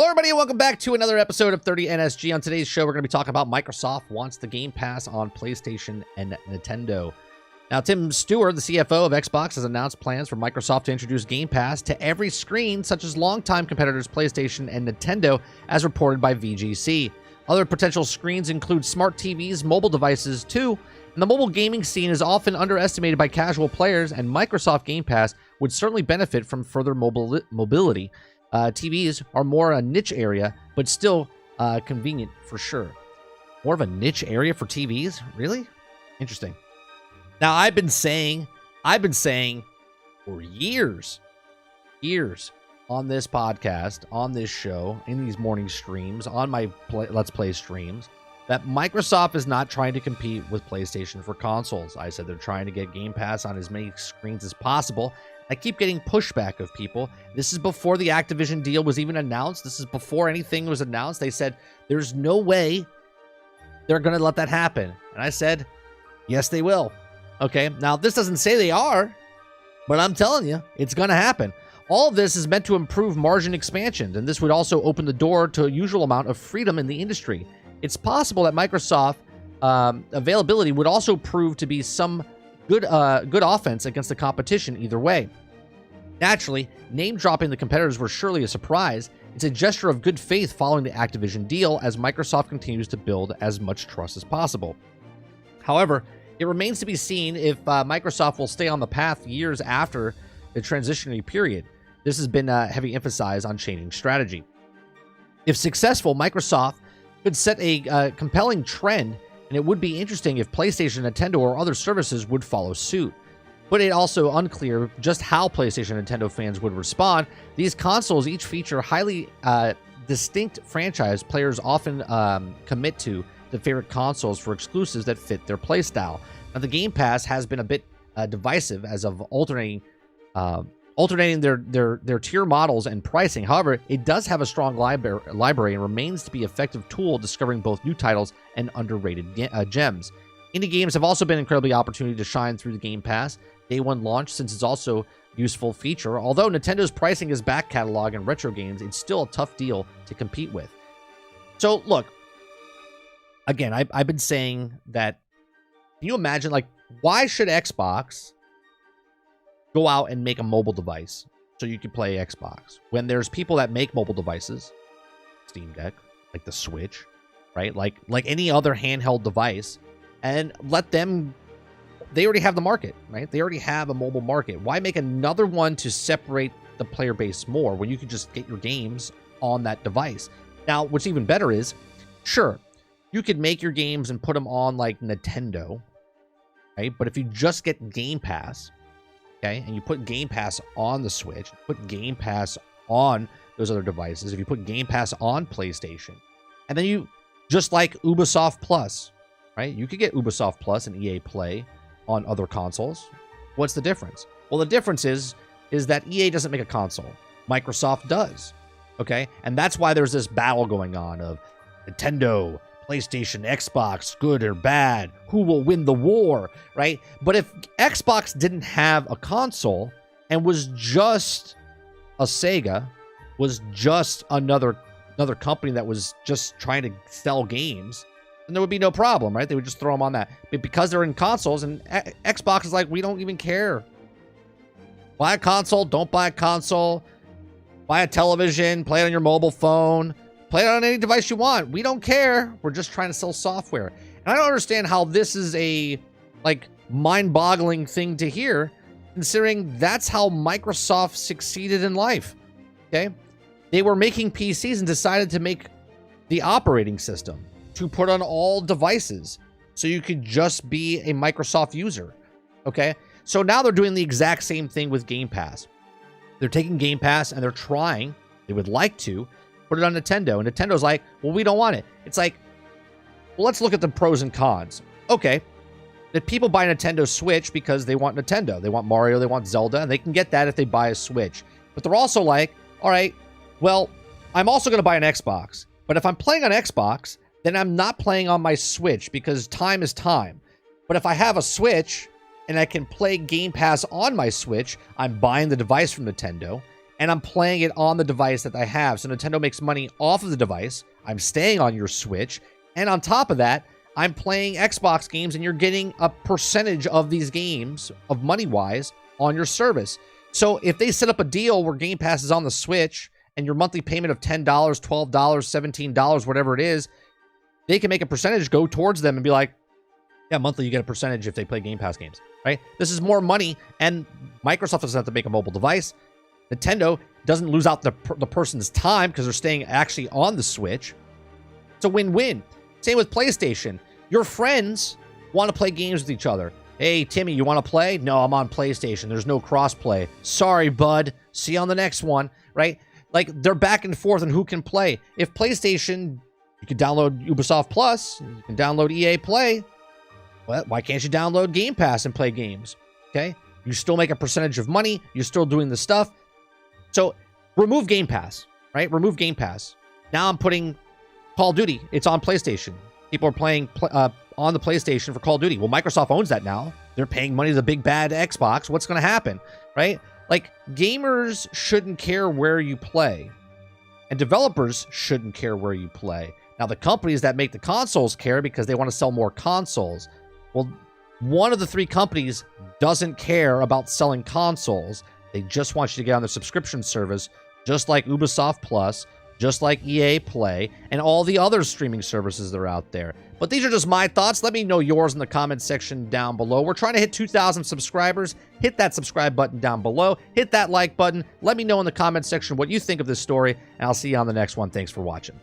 Everybody, and welcome back to another episode of 30 NSG. On today's show, we're going to be talking about Microsoft wants the Game Pass on PlayStation and Nintendo. Now, Tim Stewart, the CFO of Xbox, has announced plans for Microsoft to introduce Game Pass to every screen, such as longtime competitors PlayStation and Nintendo, as reported by VGC. Other potential screens include smart TVs, mobile devices, too, and the mobile gaming scene is often underestimated by casual players, and Microsoft Game Pass would certainly benefit from further mobility. TVs are more a niche area, but still convenient for sure. More of a niche area for TVs? Really? Interesting. Now, I've been saying for years on this podcast, on this show, in these morning streams, on my Let's Play streams, that Microsoft is not trying to compete with PlayStation for consoles. I said they're trying to get Game Pass on as many screens as possible. I keep getting pushback of people. This is before the Activision deal was even announced. This is before anything was announced. They said, there's no way they're going to let that happen. And I said, yes, they will. Okay, now this doesn't say they are, but I'm telling you, it's going to happen. All of this is meant to improve margin expansion, and this would also open the door to a usual amount of freedom in the industry. It's possible that Microsoft availability would also prove to be some good offense against the competition either way. Naturally, name-dropping the competitors was surely a surprise. It's a gesture of good faith following the Activision deal as Microsoft continues to build as much trust as possible. However, it remains to be seen if Microsoft will stay on the path years after the transitionary period. This has been heavy emphasis on changing strategy. If successful, Microsoft could set a compelling trend, and it would be interesting if PlayStation, Nintendo, or other services would follow suit. But it's also unclear just how PlayStation and Nintendo fans would respond. These consoles each feature highly distinct franchise players often commit to the favorite consoles for exclusives that fit their playstyle. Now, the Game Pass has been a bit divisive as of alternating their tier models and pricing. However, it does have a strong library and remains to be an effective tool discovering both new titles and underrated gems. Indie games have also been an incredibly opportunity to shine through the Game Pass day one launch, since it's also a useful feature. Although Nintendo's pricing is back catalog and retro games, it's still a tough deal to compete with. So look, again, I've been saying that, can you imagine, like, why should Xbox go out and make a mobile device so you can play Xbox when there's people that make mobile devices, Steam Deck, like the Switch, right? Like any other handheld device, and let them, they already have the market, right? They already have a mobile market. Why make another one to separate the player base more when you can just get your games on that device? Now, what's even better is, sure, you could make your games and put them on like Nintendo, right? But if you just get Game Pass, okay, and you put Game Pass on the Switch, put Game Pass on those other devices, if you put Game Pass on PlayStation, and then you, just like Ubisoft Plus, right? You could get Ubisoft Plus and EA Play on other consoles. What's the difference? Well, the difference is that EA doesn't make a console. Microsoft does, okay? And that's why there's this battle going on of Nintendo, PlayStation, Xbox, good or bad, who will win the war, right? But if Xbox didn't have a console and was just a Sega, was just another company that was just trying to sell games, then there would be no problem, right? They would just throw them on that. But because they're in consoles, and Xbox is like, we don't even care. Buy a console, don't buy a console. Buy a television, play it on your mobile phone. Play it on any device you want. We don't care. We're just trying to sell software. And I don't understand how this is a, like, mind-boggling thing to hear, considering that's how Microsoft succeeded in life, okay? They were making PCs and decided to make the operating system to put on all devices so you could just be a Microsoft user, okay? So now they're doing the exact same thing with Game Pass. They're taking Game Pass and they're trying, they would like to, put it on Nintendo, and Nintendo's like, well, we don't want it. It's like, well, let's look at the pros and cons. Okay, that people buy Nintendo Switch because they want Nintendo. They want Mario, they want Zelda, and they can get that if they buy a Switch. But they're also like, all right, well, I'm also going to buy an Xbox. But if I'm playing on Xbox, then I'm not playing on my Switch because time is time. But if I have a Switch and I can play Game Pass on my Switch, I'm buying the device from Nintendo. and I'm playing it on the device that I have. So Nintendo makes money off of the device. I'm staying on your Switch. And on top of that, I'm playing Xbox games, and you're getting a percentage of these games, of money-wise, on your service. So if they set up a deal where Game Pass is on the Switch, and your monthly payment of $10, $12, $17, whatever it is, they can make a percentage go towards them and be like, yeah, monthly you get a percentage if they play Game Pass games, right? This is more money, and Microsoft doesn't have to make a mobile device. Nintendo doesn't lose out the person's time because they're staying actually on the Switch. It's a win-win. Same with PlayStation. Your friends want to play games with each other. Hey, Timmy, you want to play? No, I'm on PlayStation. There's no cross-play. Sorry, bud. See you on the next one, right? Like, they're back and forth on who can play. If PlayStation, you can download Ubisoft Plus, you can download EA Play, well, why can't you download Game Pass and play games? Okay? You still make a percentage of money. You're still doing the stuff. So, remove Game Pass, right? Remove Game Pass. Now I'm putting Call of Duty. It's on PlayStation. People are playing on the PlayStation for Call of Duty. Well, Microsoft owns that now. They're paying money to the big bad Xbox. What's going to happen, right? Like, gamers shouldn't care where you play, and developers shouldn't care where you play. Now, the companies that make the consoles care because they want to sell more consoles. Well, one of the three companies doesn't care about selling consoles. They just want you to get on their subscription service, just like Ubisoft Plus, just like EA Play, and all the other streaming services that are out there. But these are just my thoughts. Let me know yours in the comment section down below. We're trying to hit 2,000 subscribers. Hit that subscribe button down below. Hit that like button. Let me know in the comment section what you think of this story, and I'll see you on the next one. Thanks for watching.